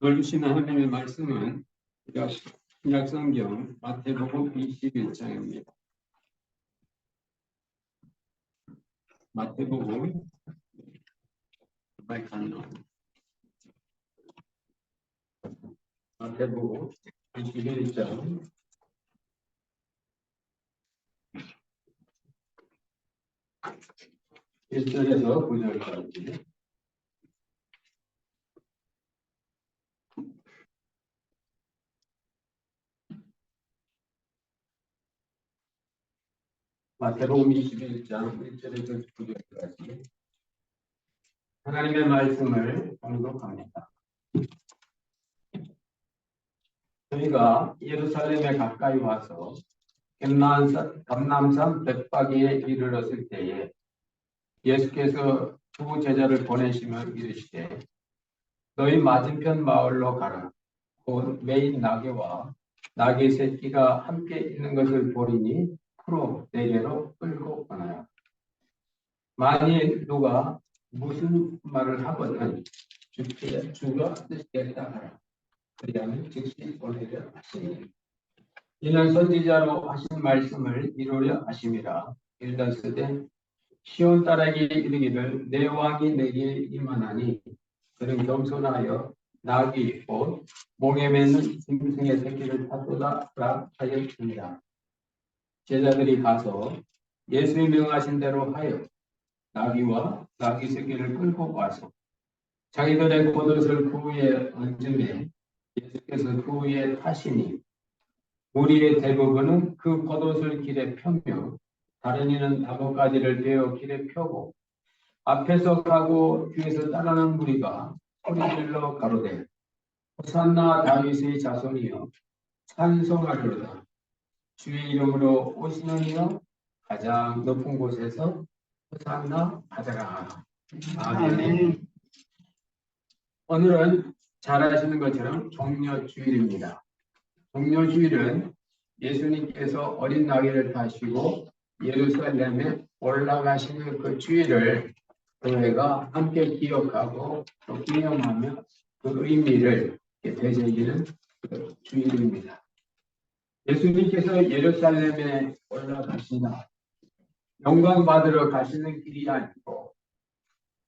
오늘 주신 하나님의 말씀은 신약성경 마태복음 21장입니다. 마태복음 마태복음 21장 1절에서 9절까지. 마태복음 21장 1절에서 9절까지 하나님의 말씀을 봉독합니다. 저희가 예루살렘에 가까이 와서 감람산 벳바기에 이르렀을 때에 예수께서 두 제자를 보내시며 이르시되 너희 맞은편 마을로 가라. 곧 매인 나귀와 나귀 새끼가 함께 있는 것을 보리니 풀어 내게로 끌고 오나요. 만일 누가 무슨 말을 하거든 주가 뜻있겠다 하라. 그리하면 즉시 보내려 하시니 이는 선지자로 하신 말씀을 이루려 하심이라. 일렀으되 시온 딸에게 이르기를 내 왕이 내게 임하나니 그는 겸손하여 나귀 곧 목에 매는 짐승의 새끼를 타도다 하였습니다. 제자들이 가서 예수의 명하신 대로 하여 나귀와 나귀 새끼를 끌고 와서 자기들의 겉옷을 그 위에 얹음에 예수께서 그 위에 타시니 무리의 대부분은 그 겉옷을 길에 펴며 다른 이는 나뭇가지를 베어 길에 펴고 앞에서 가고 뒤에서 따르는 무리가 소리질러 가로되 호산나 다윗의 자손이여 찬송하리로다. 주의 이름으로 오시는 이여 가장 높은 곳에서 호산나 하더라. 아멘. 오늘은 잘 아시는 것처럼 종려주일입니다. 종려주일은 예수님께서 어린 나귀를 타시고 예루살렘에 올라가시는 그 주일을 교회가 함께 기억하고 또 기념하며 그 의미를 되새기는 그 주일입니다. 예수님께서 예루살렘에 올라가시나 영광 받으러 가시는 길이 아니고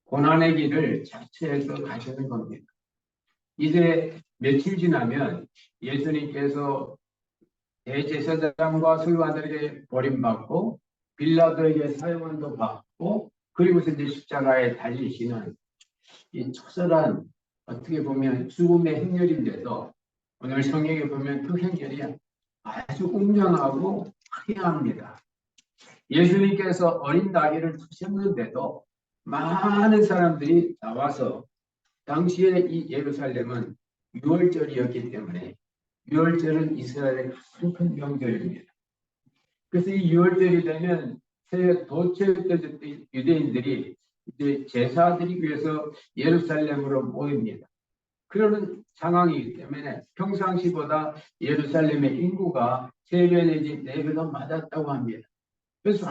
고난의 길을 자체해서 가시는 겁니다. 이제 며칠 지나면 예수님께서 대제사장과 서기관들에게 버림받고 빌라도에게 사형도 받고 그리고서 이제 십자가에 달리시는 이 처절한 어떻게 보면 죽음의 행렬인데도 오늘 성경에 보면 그 행렬이 아주 웅장하고 화려합니다. 예수님께서 어린 나귀를 타셨는데도 많은 사람들이 나와서 당시에 이 예루살렘은 유월절이었기 때문에 유월절은 이스라엘의 가장 큰 명절입니다. 그래서 이 유월절이 되면 새해 도처했던 유대인들이 이제 제사 드리기 위해서 예루살렘으로 모입니다. 그러는 상황이기 때문에 평상시보다 예루살렘의 인구가 3배 내지 4배 더 많았다고 합니다. 그래서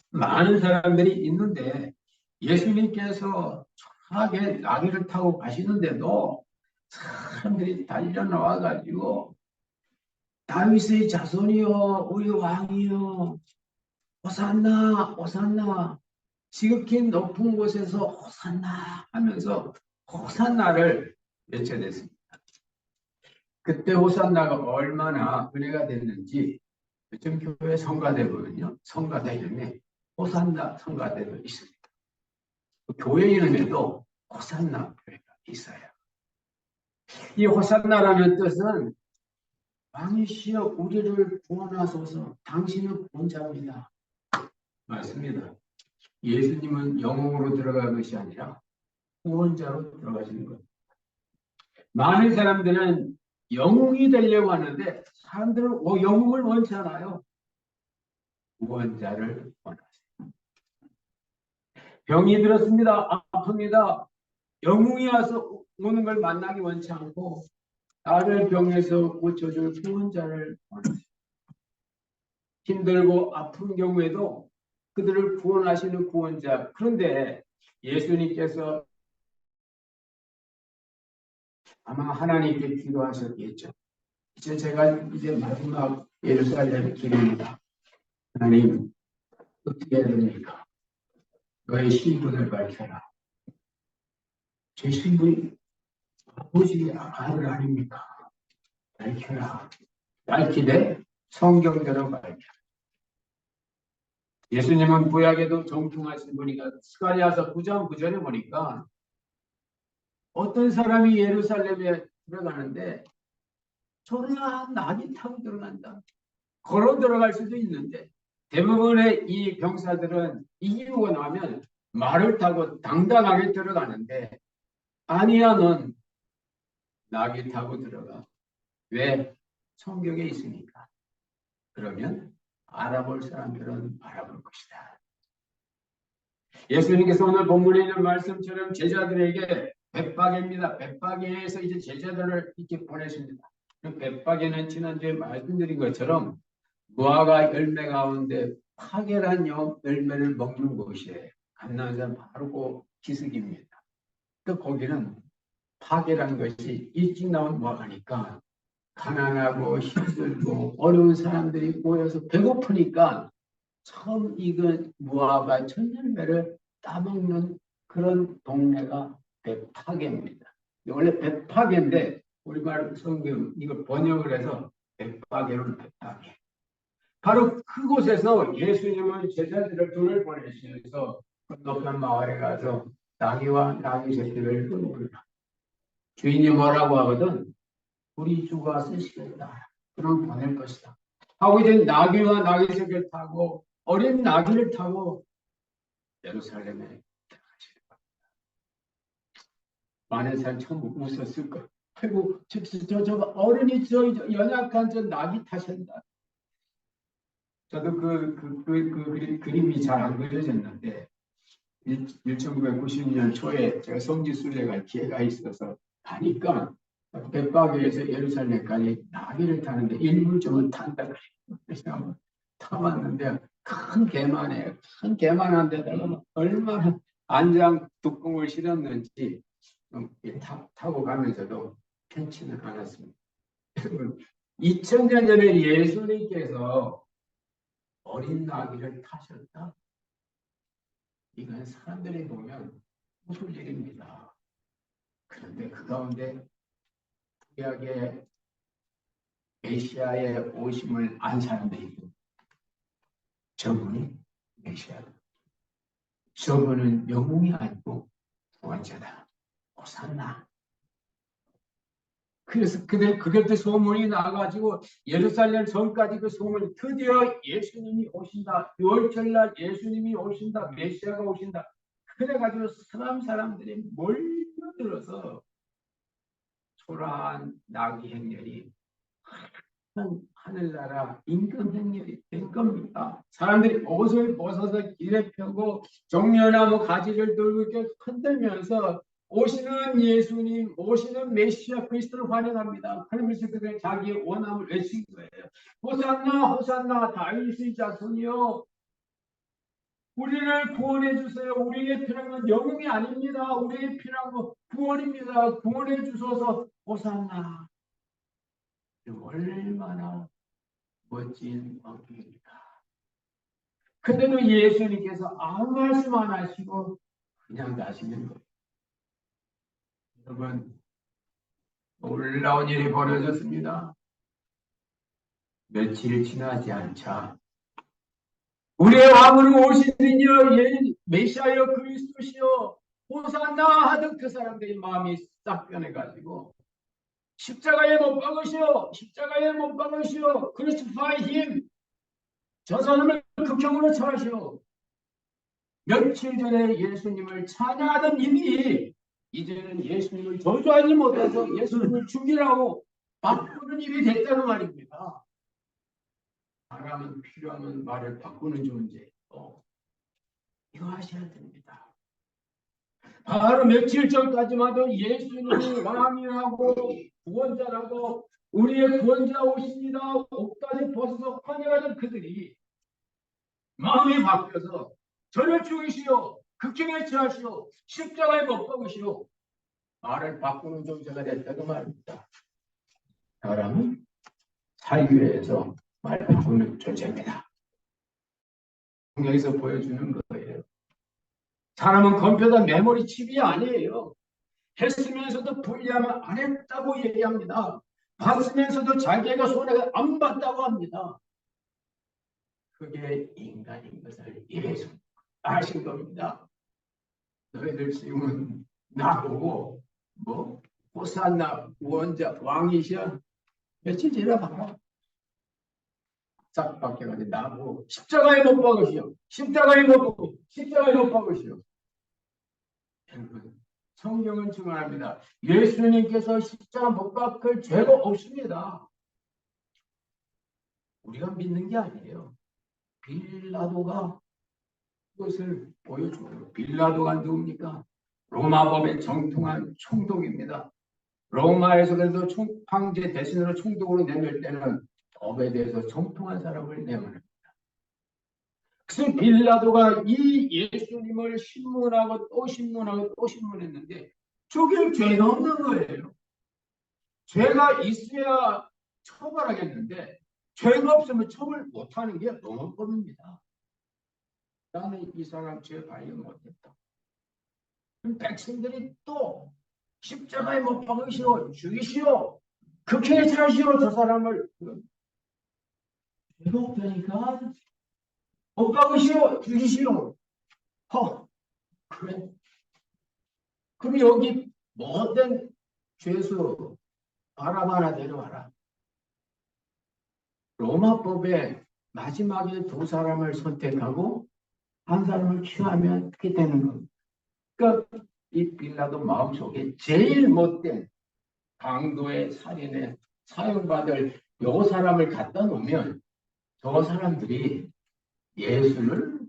많은 사람들이 있는데 예수님께서 편하게 나귀를 타고 가시는데도 사람들이 달려 나와가지고 다윗의 자손이여 우리 왕이여 호산나 호산나 지극히 높은 곳에서 호산나 하면서 호산나를 외쳐댔습니다. 그때 호산나가 얼마나 은혜가 됐는지 요즘 교회 성가대 보면요 성가대 이름에 호산나 성가대도 있습니다. 교회 이름에도 호산나 교회가 있어요. 이 호산나라는 뜻은 왕이시여 우리를 구원하소서 당신은 구원자입니다. 맞습니다. 예수님은 영웅으로 들어가는 것이 아니라 구원자로 들어가시는 겁니다. 많은 사람들은 영웅이 되려고 하는데 사람들은 영웅을 원치 않아요. 구원자를 원하세요. 병이 들었습니다. 아픕니다. 영웅이 와서 오는 걸 만나기 원치 않고 나를 병에서 고쳐줄 구원자를 원하세요. 힘들고 아픈 경우에도 그들을 구원하시는 구원자. 그런데 예수님께서 아마 하나님께 기도하셨겠죠. 이제 제가 이제 마지막 예루살렘 길입니다. 하나님, 어떻게 해야 됩니까? 너의 신분을 밝혀라. 제 신분이 아버지 아들 아닙니까? 밝혀라. 밝히되 성경대로 밝혀. 예수님은 구약에도 정통하신 분이가 스가랴서 9장 9절에 보니까 어떤 사람이 예루살렘에 들어가는데 저런 낙이 타고 들어간다. 걸어 들어갈 수도 있는데 대부분의 이 병사들은 이기고 나면 말을 타고 당당하게 들어가는데 아니야 넌 낙이 타고 들어가. 왜? 성경에 있으니까. 그러면 알아볼 사람들은 알아볼 것이다. 예수님께서 오늘 본문에 있는 말씀처럼 제자들에게 벳바게입니다. 벳바게에서 이제 제자들을 이렇게 보내십니다. 벳바게는 지난주에 말씀드린 것처럼 무화과 열매 가운데 파괴란 열매를 먹는 곳이에요. 감난산 바로 그 기슭입니다. 또 거기는 파괴란 것이 일찍 나온 무화과니까 가난하고 힘들고 어려운 사람들이 모여서 배고프니까 처음 익은 무화과 첫 열매를 따먹는 그런 동네가 벳파게입니다. 원래 벳파게인데 우리말 성경 이걸 번역을 해서 벳파게로 벳파게. 바로 그곳에서 예수님은 제자들을 둘을 보내시면서 건너편 마을에 가서 나귀와 나귀 새끼를 끌어올라. 주인이 뭐라고 하거든? 우리 주가 쓰시겠다. 그럼 보낼 것이다. 하고 이제 나귀와 나귀 새끼를 타고 어린 나귀를 타고 예루살렘에 들어가시는 겁니다. 많은 사람 처음 웃었을 거예요. 아이고 저 어른이 저 연약한 저 나귀 타신다. 저도 그림이 잘 안 그려졌는데 1990년 초에 제가 성지순례 갈 기회가 있어서 가니까 벳바게에서 예루살렘까지 나귀를 타는데 1분 탄다 그래요. 그래서 타봤는데 큰 개만에 큰 개만한 데다가 얼마나 안장 뚜껑을 실었는지 타고 가면서도 편치는 않았습니다. 2000년 전에 예수님께서 어린 나귀를 타셨다. 이건 사람들이 보면 무슨 일입니다. 그런데 그 가운데 구약의 메시아의 오심을 안 사람들이 있고 저분이 메시아다. 저분은 영웅이 아니고 구원자다. 호산나. 그래서 그때 소문이 나가지고 예루살렘 성까지 그 소문이 드디어 예수님이 오신다. 6월절날 예수님이 오신다. 메시아가 오신다. 그래가지고 사람들이 몰려들어서 초라한 나귀 행렬이 하늘나라 임금 행렬이 된 겁니다. 사람들이 옷을 벗어서 길에 펴고 종려나무 가지를 들고 이렇게 흔들면서 오시는 예수님, 오시는 메시아 그리스도를 환영합니다. 그러면서 그들 자기의 원함을 외친 거예요. 호산나, 호산나, 다윗의 자손이여, 우리를 구원해 주세요. 우리의 필요한 건 영웅이 아닙니다. 우리의 필요한 건 구원입니다. 구원해 주소서. 호산나. 얼마나 멋진 왕입니다. 그런데도 예수님께서 아무 말씀 안 하시고 그냥 가시는 거예요. 여러분, 놀라운 일이 벌어졌습니다. 며칠 지나지 않자 우리의 왕으로 오시느니여 메시아여 그리스도시여 호산나 하던 그 사람들의 마음이 싹 변해가지고 십자가에 못 박으시오, 십자가에 못 박으시오, 크리스티파이 힘, 저 사람을 극형으로 처하시오. 며칠 전에 예수님을 찬양하던 입이 이제는 예수님을 저주하지 못해서 예수님을 죽이라고 바꾸는 입이 됐다는 말입니다. 사람은 필요하면 말을 바꾸는 존재예요. 이거 하셔야 됩니다. 바로 며칠 전까지만 해도 예수님이 왕이라고 구원자라고 우리의 구원자 오십니다. 옷까지 벗어서 환영하던 그들이 마음이 바뀌어서 저를 죽이시오. 극형에 처하시오. 십자가에 못 박으시오. 말을 바꾸는 존재가 됐다고 말입니다. 사람은 살기 위해서 말 바꾸는 존재입니다. 여기서 보여주는 거예요. 사람은 컴퓨터 메모리 칩이 아니에요. 했으면서도 분리하면 안 했다고 얘기합니다. 봤으면서도 자기가 손에 안 봤다고 합니다. 그게 인간인 것을 예수 아신 겁니다. 너희들 지금은 나보고 뭐 호산나 원자 왕이셔 며칠 지나봐라. 싹 바뀌어가지고 나보고 십자가에 못 박으시오. 십자가에 못 박으시오. 십자가에 못 박으시오. 여러분 성경은 증언합니다. 예수님께서 십자가 못 박을 죄가 없습니다. 우리가 믿는 게 아니에요. 빌라도가 그것을 보여줘요. 빌라도가 누굽니까? 로마법에 정통한 총독입니다. 로마에서 그래도 황제 대신으로 총독으로 내밀 때는 법에 대해서 정통한 사람을 내보냅니다. 그래서 빌라도가 이 예수님을 신문하고 또 신문하고 또 신문했는데 저게 죄가 없는 거예요. 죄가 있어야 처벌하겠는데 죄가 없으면 처벌 못하는 게 로마법입니다. 나는 이 사람 죄 발견 못했다. 그럼 백성들이 또 십자가에 못 박으시오, 죽이시오, 극행하시오 저 사람을. 죄가 없다니까 못 박으시오, 죽이시오. 그래. 그럼 여기 모든 죄수 바라바라 내려와라. 로마법에 마지막에 두 사람을 선택하고 한 사람을 취하면 그렇게 되는 겁니다. 그러니까 이 빌라도 마음속에 제일 못된 강도의 살인에 사형받을 요 사람을 갖다 놓으면 저 사람들이 예수를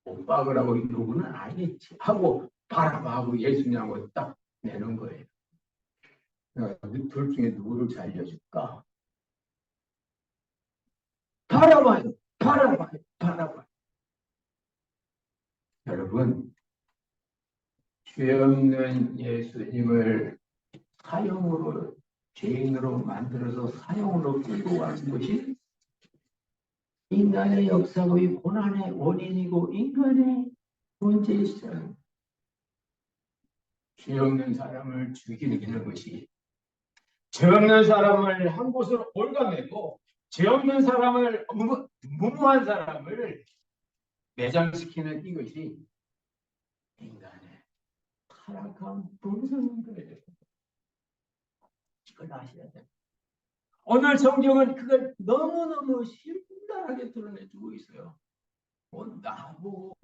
못 박으라고 누구는 알겠지 하고 바라봐하고 예수님하고 딱 내는 거예요. 둘 중에 누구를 살려줄까? 바라봐요. 바라봐요. 바라봐요. 여러분 죄 없는 예수님을 사형으로 죄인으로 만들어서 사형으로 끌고 가는 것이 인간의 역사의 고난의 원인이고 인간의 문제이시죠. 죄 없는 사람을 죽이는 것이 죄 없는 사람을 한 곳으로 올가매고 죄 없는 사람을 무모한 사람을 매장시키는 이것이 인간의 타락한 본성인 거예요. 이걸 아셔야 돼요. 오늘 성경은 그걸 너무너무 신랄하게 드러내주고 있어요. 나보고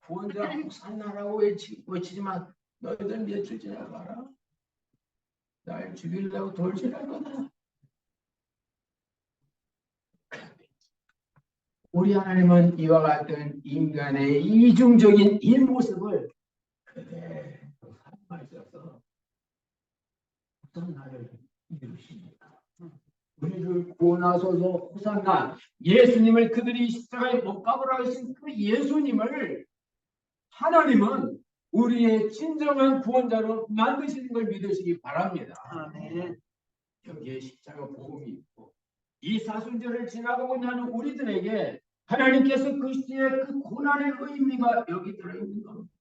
구원자 호산나라고 외치지만 너희들 며칠 지나봐라. 날 죽이려고 돌진할 거다. 우리 하나님은 이와 같은 인간의 이중적인 이 모습을 그대로 사용하셔서 어떤 나를 이루십니다. 우리를 구원하소서 호산나. 예수님을 그들이 십자가에 못 박으라 하신 그 예수님을 하나님은 우리의 진정한 구원자로 만드시는 걸 믿으시기 바랍니다. 아멘. 여기에 십자가 복음이 있고 이 사순절을 지나가고 나는 우리들에게 하나님께서 그 시대의 그 고난의 의미가 여기 들어있는 겁니다.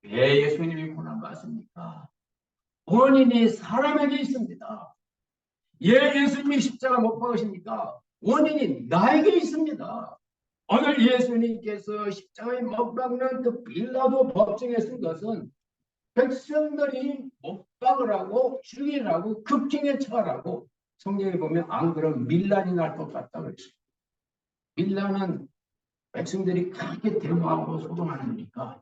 왜 예수님이 고난 받습니까? 원인이 사람에게 있습니다. 왜 예수님이 십자가 못 박으십니까? 원인이 나에게 있습니다. 오늘 예수님께서 십자가에 못 박는 그 빌라도 법정에 쓴 것은 백성들이 못 박으라고 죽이라고 극징에 처하라고 성경에 보면 안 그러면 밀란이 날 것 같다고 했어요. 밀란은 백성들이 그렇게 데모하고 소동하니까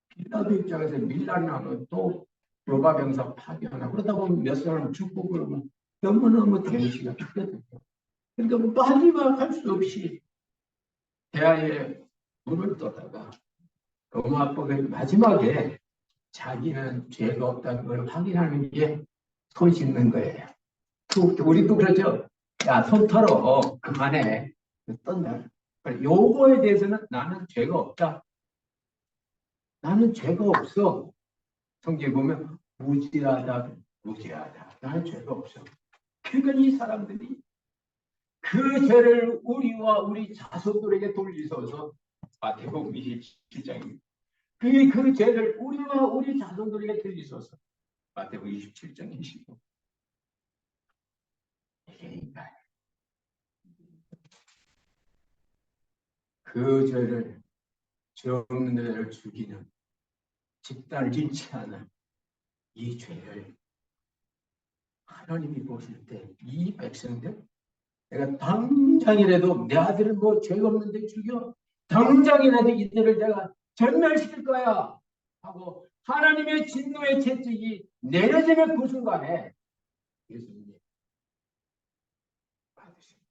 빌라도 입장에서 밀란이 나면 또 로마병사 파견하고 그러다 보면 몇 사람 죽고 그러면 너무너무 대시가 죽거든요. 그러니까 마지막 할 수 없이 대하에 물을 떠다가 로마법의 마지막에 자기는 죄가 없다는 걸 확인하는 게 손 씻는 거예요. 우리도 그러죠. 야, 손 털어. 그만해. 떤다. 요거에 대해서는 나는 죄가 없다. 나는 죄가 없어. 성경에 보면 무지하다, 무지하다. 나는 죄가 없어. 그러니까 이 사람들이 그 죄를 우리와 우리 자손들에게 돌리셔서 마태복음 27장입니다. 그 죄를 우리와 우리 자손들에게 돌리셔서 마태복음 27장 25. 그러니까 그 죄를 죄 없는 자를 죽이는 집단을 짓지 않은 이 죄를 하나님이 보실 때 이 백성들 내가 당장이라도 내 아들을 뭐 죄 없는데 죽여 당장이라도 이들을 내가 전멸시킬 거야 하고 하나님의 진노의 채찍이 내려지는 그 순간에 예수님이 받으십니다.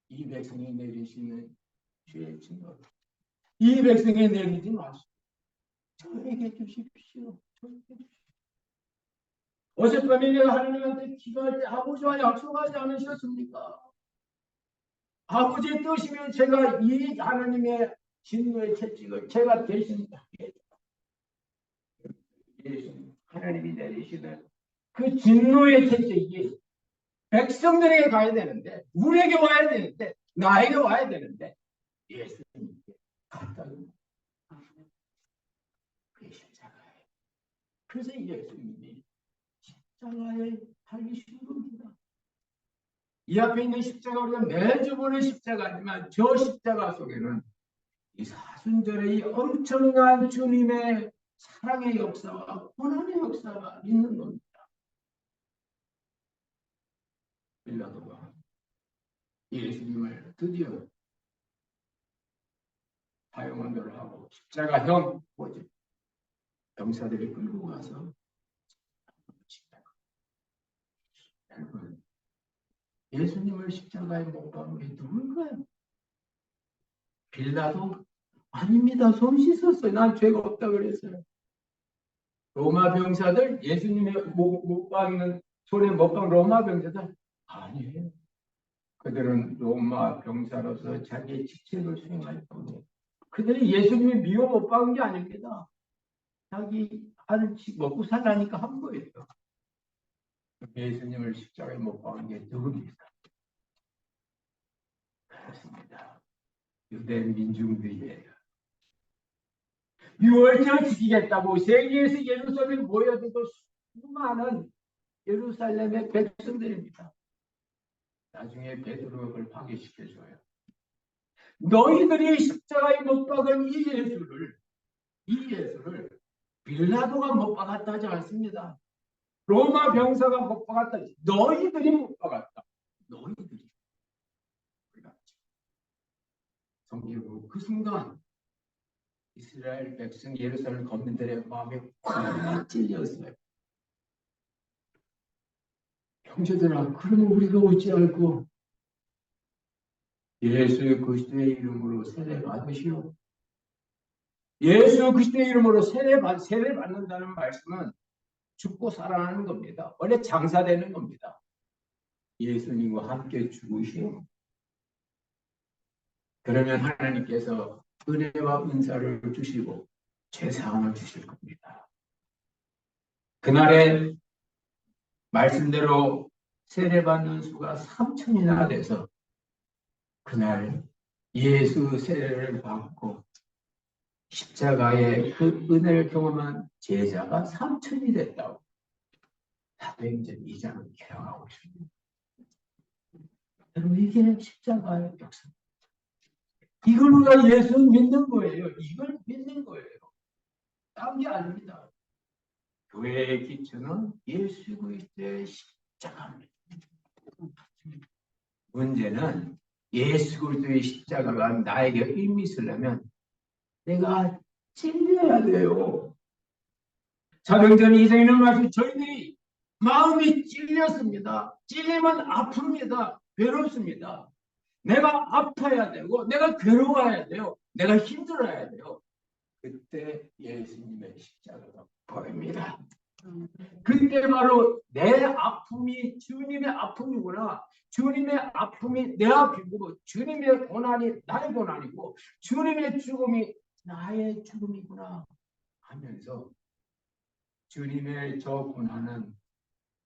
이 백성이 내리시는 죄의 진노 이 백성이 내리지 마시고 저에게 주십시오. 저에게 주십시오. 어젯밤에 내가 하나님한테 기도할 때 아버지와 약속하지 않으셨습니까? 아버지의 뜻이면 제가 이 하나님의 진노의 채찍을 제가 대신 예수님 하나님이 내리시는 그 진노의 채찍이 백성들에게 가야 되는데 우리에게 와야 되는데 나에게 와야 되는데 예수님께 갖다 줍니다. 그게 십자가예요. 그래서 예수님이 십자가에 달리신 겁니다. 이 앞에 있는 십자가 우리가 매주 보는 십자가지만 저 십자가 속에는 이 사순절의 이 엄청난 주님의 사랑의 역사와 고난의 역사가 있는 겁니다. 빌라도가 예수님을 드디어 사형언도를 하고 십자가형 뭐지? 병사들이 끌고 가서 여러분 예수님을 십자가에 못 박은 게 누굴까요? 빌라도? 아닙니다. 손 씻었어요. 난 죄가 없다 그랬어요. 로마 병사들 예수님의 못 박는 손에 못 박은 로마 병사들 아니에요. 그들은 로마 병사로서 자기의 직책을 수행할 뿐이에요. 그들이 예수님이 미워 못 박은 게 아닙니다. 자기 하는 먹고 살라니까 한 거예요. 예수님을 십자가에 못 박은 게 누굽니까? 그렇습니다. 유대 민중들이에요. 6월절 지키겠다고 세계에서 예루살렘에 모여들고 수많은 예루살렘의 백성들입니다. 나중에 베드로가 그걸 파괴시켜줘요. 너희들이 십자가에 못 박은 이 예수를 빌라도가 못 박았다 하지 않습니다. 로마 병사가 못 박았다. 너희들이 못 박았다. 너희들이. 성경으로 그 순간 이스라엘 백성 예루살렘 거민들의 마음에 꽉 찔렸어요. 형제들아, 그러면 우리가 어찌 알고 예수 그리스도의 이름으로 세례 받으시오. 예수 그리스도의 이름으로 세례 받는다는 말씀은 죽고 살아나는 겁니다. 원래 장사되는 겁니다. 예수님과 함께 죽으시오. 그러면 하나님께서 은혜와 은사를 주시고 죄사함을 주실 겁니다. 그날에 말씀대로 세례받는 수가 3,000이나 돼서 그날 예수 세례를 받고 십자가의 그 은혜를 경험한 제자가 3,000이 됐다고 사도행전 2장을 기록하고 있습니다. 여러분 이게 십자가의 역사. 이걸 우리가 예수 믿는 거예요. 이걸 믿는 거예요. 딴 게 아닙니다. 교회의 기초는 예수 그리스도의 십자가입니다. 문제는 예수 그리스도의 십자가가 나에게 의미 있으려면 내가 찔려야 돼요. 사도행전 2장에 있는 말씀 저희들이 마음이 찔렸습니다. 찔리면 아픕니다. 괴롭습니다. 내가 아파야 되고 내가 괴로워야 돼요. 내가 힘들어야 돼요. 그때 예수님의 십자가가 보입니다. 그때 바로 내 아픔이 주님의 아픔이구나. 주님의 아픔이 내 아픔이고 주님의 고난이 나의 고난이고 주님의 죽음이 나의 죽음이구나 하면서 주님의 저 고난은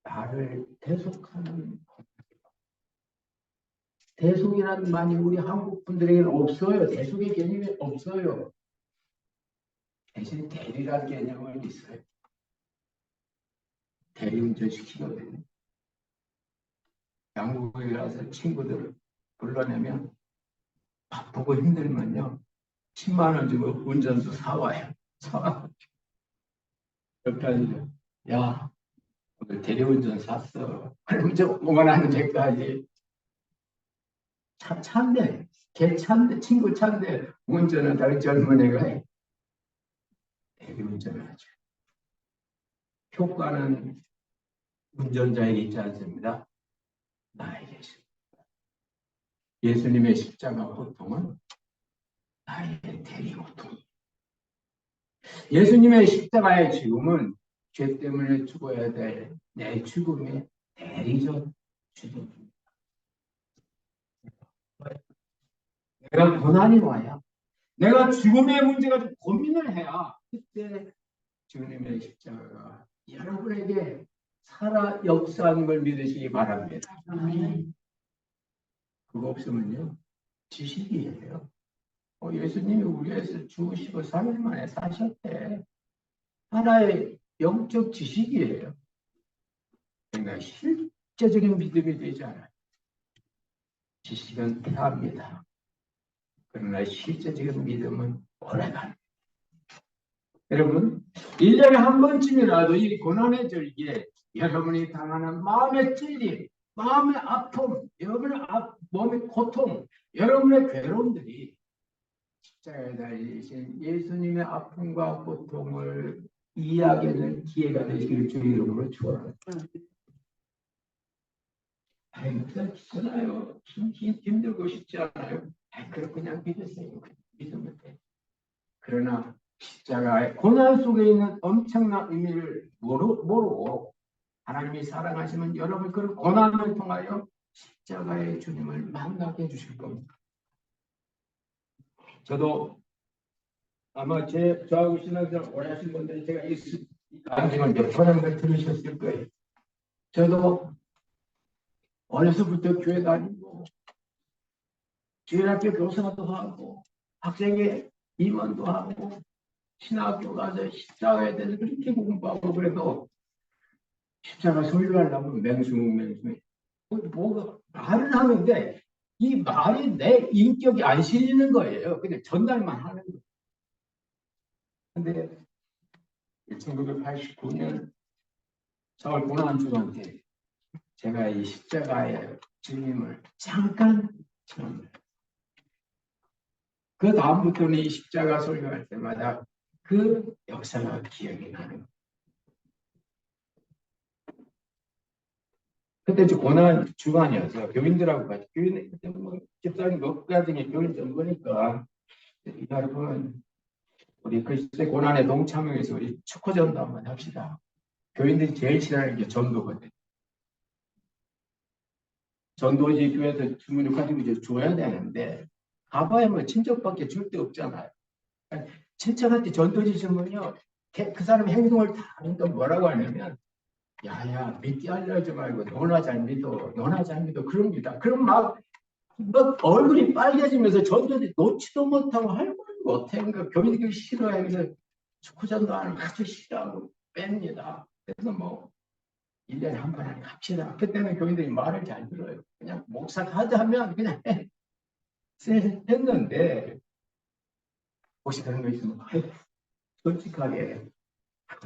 나를 대속하는, 대속이라는 말이 우리 한국 분들에게는 없어요. 대속의 개념이 없어요. 대신 대리라는 개념은 있어요. 대리운전 시키거든요. 양국에 가서 친구들을 불러내면 바쁘고 힘들면요 10만 원 주고 운전수 사와요. 사와. 옆에 야 오늘 대리운전 샀어. 그럼 저 5만 원 데까지 차인데 걔 차인데 친구 차인데 운전은 다른 젊은 애가 해. 대리운전을 하죠. 효과는 운전자에게 있지 않습니다. 나에게 있습니다. 예수님의 십자가 고통은 나의 대리고통. 예수님의 십자가의 죽음은 죄 때문에 죽어야 될 내 죽음의 대리적 죽음입니다. 내가 고난이 와야, 내가 죽음의 문제가 좀 고민을 해야 그때 주님의 십자가가 여러분에게 살아 역사하는 걸 믿으시기 바랍니다. 그거 없으면요 지식이에요. 예수님이 우리에서 죽으시고 3일 만에 사셨대. 하나의 영적 지식이에요. 그러니까 실제적인 믿음이 되지 않아요. 지식은 필요합니다. 그러나 실제적인 믿음은 오래갑니다. 여러분, 1년에 한 번쯤이라도 이 고난의 절기에 여러분이 당하는 마음의 찔림, 마음의 아픔, 여러분의 몸의 고통, 여러분의 괴로움들이 십자가에 달리신 예수님의 아픔과 고통을 이해하게는 기회가 되시길 주의 이름으로 축원합니다. 목사 귀찮아요. 힘들고 싶지 않아요. 그럼 그냥 믿으세요. 믿으면 돼. 그러나 십자가의 고난 속에 있는 엄청난 의미를 모르고 하나님이 사랑하시면 여러분 그런 고난을 통하여 십자가의 주님을 만나게 해주실 겁니다. 저도 아마 저하고 신앙생활 오래 하신 분들이 제가 이 간증을 몇 번 한 걸 들으셨을 거예요. 저도 어려서부터 교회 다니고 주일학교 교사도 하고 학생회 임원도 하고 신학교 가서 십자가에 대해서 그렇게 공부하고 그래도 십자가 설교하려면 맹숭맹숭 뭐가 말은 하는데 이 말이 내 인격이 안 실리는 거예요. 그냥 전달만 하는 거예요. 근데 1989년 4월 고난주간때 제가 이 십자가의 주님을 잠깐 처음 그 다음부터는 이 십자가 설교할 때마다 그 역사가 기억이 나는 거예요. 그때 이제 고난 주간이어서 교인들하고 같이 교인 뭐 집사님 몇 가정의 교인 좀 보니까 여러분 우리 그리스도의 고난에 동참해서 우리 축구전도 한번 합시다. 교인들이 제일 싫어하는 게 전도거든. 전도지 교회에서 주문을 가지고 이제 줘야 되는데 가봐야 뭐 친척밖에 줄 데 없잖아요. 친척한테 전도지 주면요 그 사람 행동을 다 하니까 뭐라고 하냐면 야야 믿기 알려지 말고 너나 잘 믿어 너나 잘 믿어 그럽니다. 그럼 막 얼굴이 빨개지면서 전도지 놓지도 못하고 할 말 못해. 그러니까 교인들이 싫어해. 그래서 축구전도 하는 아주 싫어하고 뺍니다. 그래서 뭐 1년에 한 번 합시다. 그때는 교인들이 말을 잘 들어요. 그냥 목사 하자 하면 그냥 했는데 혹시 그런 거 있으면 솔직하게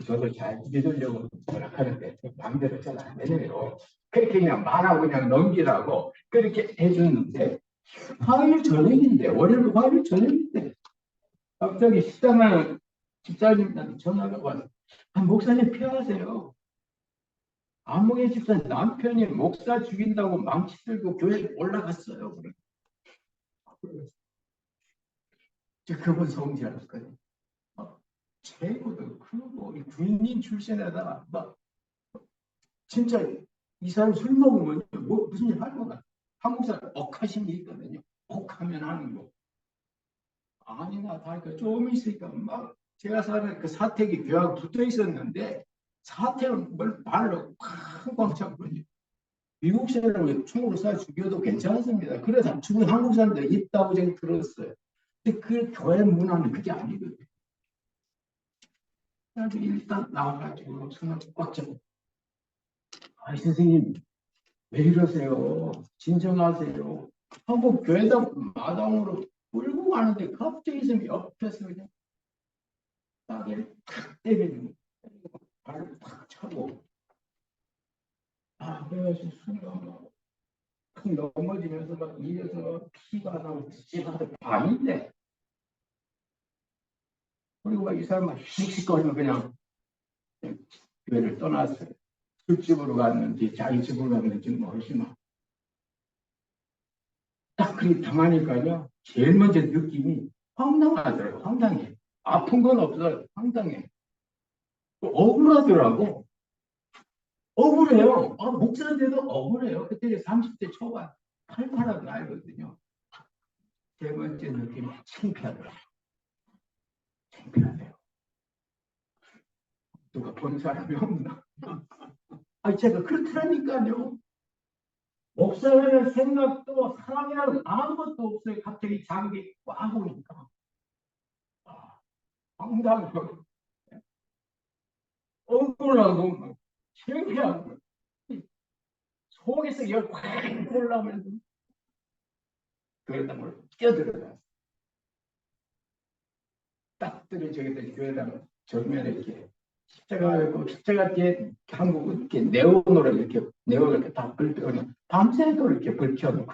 저도 잘 믿으려고 노력하는데 마음대로 잘 안 되네요. 그렇게 그냥 말하고 그냥 넘기라고 그렇게 해줬는데 화요일 저녁인데 월요일 화요일 저녁인데 갑자기 집사님한테 전화가 와서 목사님 피하세요. 안목의 집사 남편이 목사 죽인다고 망치 들고 교회에 올라갔어요. 그분 성지였거든요. 최고도 그거 군인 출신에다가 막 진짜 이 사람 술 먹으면 뭐 무슨 일 할 것 같아. 한국 사람 억하심이 있거든요. 억하면 하는 거. 아니나 다를까 조금 있으니까 막 제가 사는 그 사택이 교회하고 붙어 있었는데 사택은 뭘 발로 쾅쾅 차고 미국 사람을 총으로 쏴 죽여도 괜찮습니다. 그래서 죽은 한국 사람들 있다고 제가 들었어요. 근데 그 교회 문화는 그게 아니거든요. 그래서 일단 나와가지고 손을 꽉 잡고 아 선생님 왜 이러세요? 진정하세요. 하고 교회당 마당으로 끌고 가는데 갑자기 좀 옆에서 그냥 땅에 탁 때리는 발을 탁 차고 아 그래가지고 순간 막 넘어지면서 막 입에서 피가 나고 찌하다 밤인데 그리고 막 이 사람 막 씩씩거리면 그냥 교회를 떠났어요. 술집으로 갔는지 자기 집으로 갔는지 모르지만 딱 그렇게 당하니까요. 제일 먼저 느낌이 황당하더라고요. 황당해. 아픈 건 없어요. 황당해. 억울하더라고. 억울해요. 아, 목사인데도 억울해요. 그때 30대 초반 팔팔하게 알거든요. 세 번째 느낌이 창피하더라고요. 창피하네요. 누가 본 사람이 없나? 아, 제가 그렇더라니까요. 목사라는 생각도 사랑이라는 아무것도 없어요. 갑자기 자극이 꽉 오니까. 아, 황당하고 억울하고 창피하고 속에서 열 확 올라오면서 교회당을 끼어들어요. 딱 들어저기다 교회당 정면에 이렇게 십자가 있고 십자가 뒤에 한국은 이렇게 네온으로 이렇게 네온을 이렇게 다 불펴 밤새도록 이렇게 불켜놓고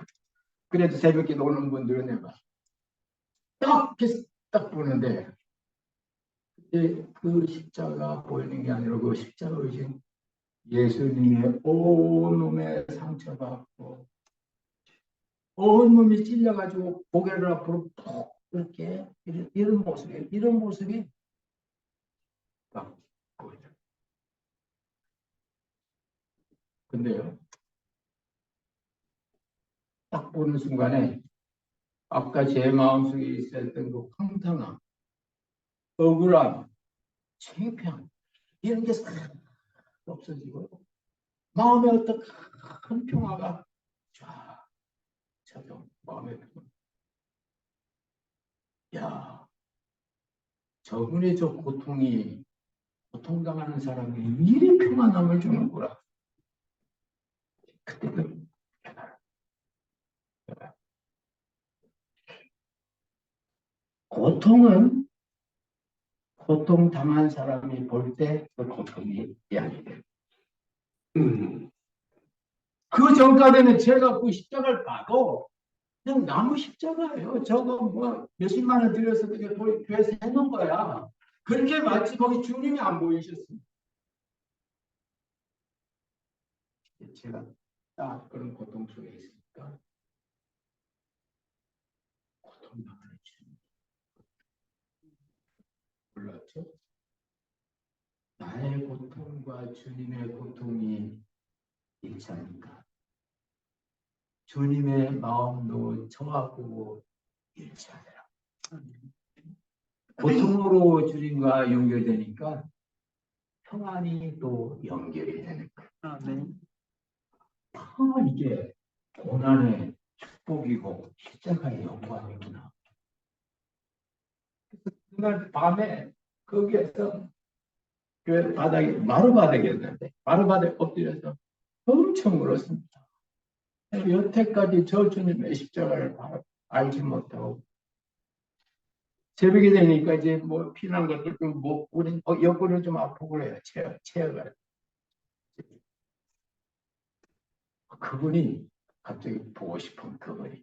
그래도 새벽에 노는 분들은 내가 딱 보는데 그 십자가 보이는 게 아니라 그 십자가 의신 예수님의 온몸에 상처받고 온몸이 찔려가지고 고개를 앞으로 푹 이렇게 이런 모습이 딱 보여요. 근데요, 딱 보는 순간에 아까 제 마음속에 있었던 그 황당함, 억울함, 창피함 이런 게 싹 없어지고 마음에 어떤 큰 평화가 쫙 찾아온 마음에 야 저분의 저 고통이 고통당하는 사람이 이리 평안함을 주는구나. 그때도 고통은 고통 당한 사람이 볼 때 그 고통이 이야기돼요. 그 전까지는 제가 그 십자가를 봐도 그냥 나무 십자가예요. 저거 뭐 몇십만 원 들여서 그냥 교회에서 해놓은 거야. 그렇게 마치 거기 주님이 안 보이셨습니다. 제가 딱 그런 고통 속에 있으니까 고통 당하는 주님 몰랐죠? 나의 고통과 주님의 고통이 일치하니까 주님의 마음도 저하고 일치하더라. 고통으로 주님과 연결되니까 평안이 또 연결이 되는 거예요. 네. 이게 고난의 축복이고 십자가의 영광이구나. 그날 밤에 거기에서 교회 바닥에 마루바닥이었는데 마루바닥에 엎드려서 엄청 울었습니다. 여태까지 저 주님의 십자가를 알지 못하고 새벽이 되니까 이제 뭐 피난 것들 좀 먹고 옆구리는 좀 아프고 그래요. 체어가 그분이 갑자기 보고 싶은 그분이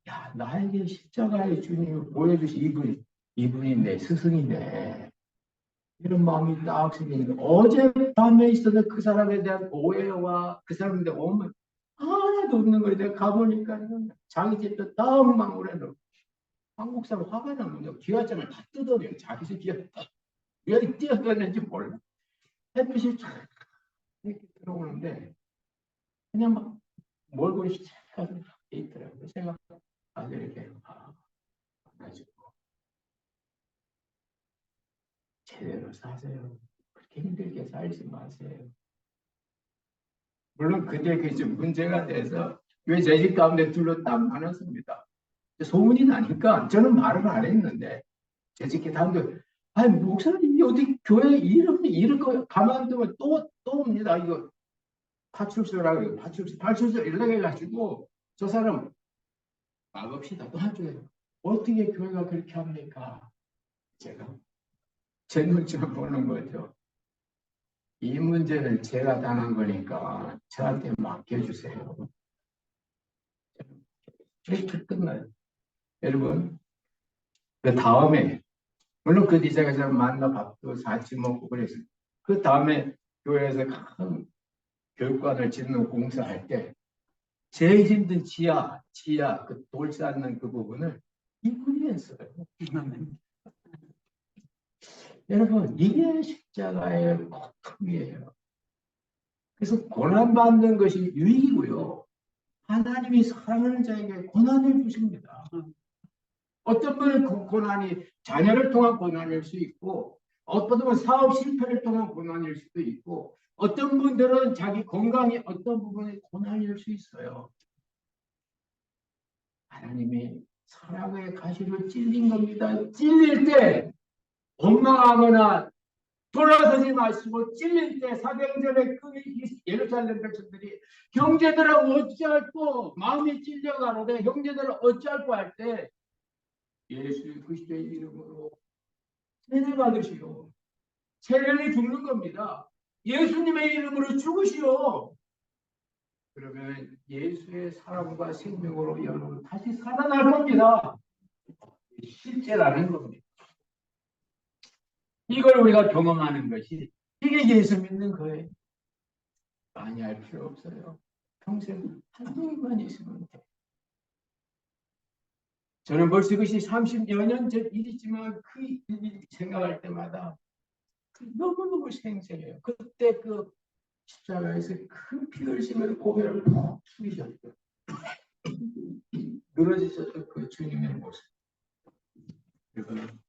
야 나에게 십자가의 주님을 보여주신 이분이 내 스승이네. 이런 마음이 딱 생기니까 어젯밤에 있었던 그 사람에 대한 오해와 그 사람에 대한 오만 하나도 없는 거예요. 내가 가보니까 자기 집도 다 엉망으로 해놓고 한국 사람 화가 나면 기와장을 다 뜯어내요. 자기 집 기와 왜 뛰어들었는지 몰라. 햇빛이 쫙 이렇게 들어오는데 그냥 막 몰고 시작하게 있더라고요. 제가 아주 이렇게 가지고 제대로 사세요. 그렇게 힘들게 살지 마세요. 물론 그때 그게 문제가 돼서 왜 제 집 가운데 둘러 딱 많았습니다. 소문이 나니까 저는 말을 안 했는데 제 집 가운데 아니 목사님이 어디 교회 이럴 거 가만두면 또 옵니다. 이거 파출소라고 해요. 파출소 연락해가지고 저 사람 막읍시다 도와줘요. 어떻게 교회가 그렇게 합니까? 제가 제 눈치만 보는 거죠. 이 문제는 제가 당한 거니까 저한테 맡겨주세요. 이렇게 끝나요. 여러분 그 다음에 물론 그 뒤에서 만나 밥도 같이 먹고 그랬어요. 그 다음에 교회에서 큰 교육관을 짓는 공사할 때 제일 힘든 지하 그 돌 쌓는 그 부분을 이분이 했어요. 여러분 이게 십자가의 고통이에요. 그래서 고난받는 것이 유익이고요. 하나님이 사랑하는 자에게 고난을 주십니다. 어떤 분은 그 고난이 자녀를 통한 고난일 수 있고 어떤 분은 사업 실패를 통한 고난일 수도 있고 어떤 분들은 자기 건강이 어떤 부분에 고난일 수 있어요. 하나님이 사랑의 가시로 찔린 겁니다. 찔릴 때 원망하거나 돌아서지 마시고 찔릴 때 사경전에 그 예루살렘 백성들이 형제들아 어찌할꼬 마음이 찔려가는데 형제들아 어찌할꼬 할 때 예수 그리스도의 이름으로 세례 받으시오. 세례를 죽는 겁니다. 예수님의 이름으로 죽으시오. 그러면 예수의 사랑과 생명으로 여러분 다시 살아날 겁니다. 실제라는 겁니다. 이걸 우리가 경험하는 것이 이게 예수 믿는 거예요. 많이 할 필요 없어요. 평생 한동안 있으면 돼. 저는 벌써 그것이 30여 년 전 일이지만 그 일이 생각할 때마다 너무너무 생생해요. 그때 그 십자가에서 큰 피 흘리시면서 고개를 푹 숙이셨어요. 늘어지셨던 그 주님의 모습. 여러분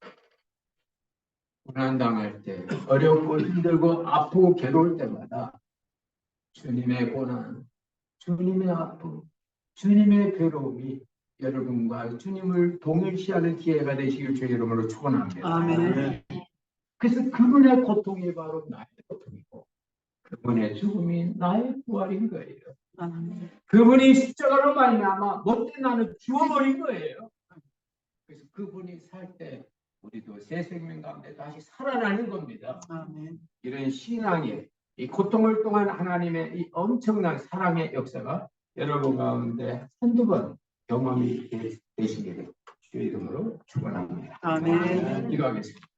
고난당할 때 어렵고 힘들고 아프고 괴로울 때마다 주님의 고난, 주님의 아픔, 주님의 괴로움이 여러분과 주님을 동일시하는 기회가 되시길 주의 이름으로 축원합니다. 아멘. 그래서 그분의 고통이 바로 나의 고통이고 그분의 죽음이 나의 부활인 거예요. 아멘. 그분이 십자가로 말미암아 못된 나는 죽어버린 거예요. 그래서 그분이 살 때 우리도 새 생명 가운데 다시 살아나는 겁니다. 아멘. 이런 신앙의 이 고통을 통한 하나님의 이 엄청난 사랑의 역사가 여러분 가운데 한두 번 경험이 되시기를 주의 이름으로 축원합니다. 아멘. 기도하겠습니다.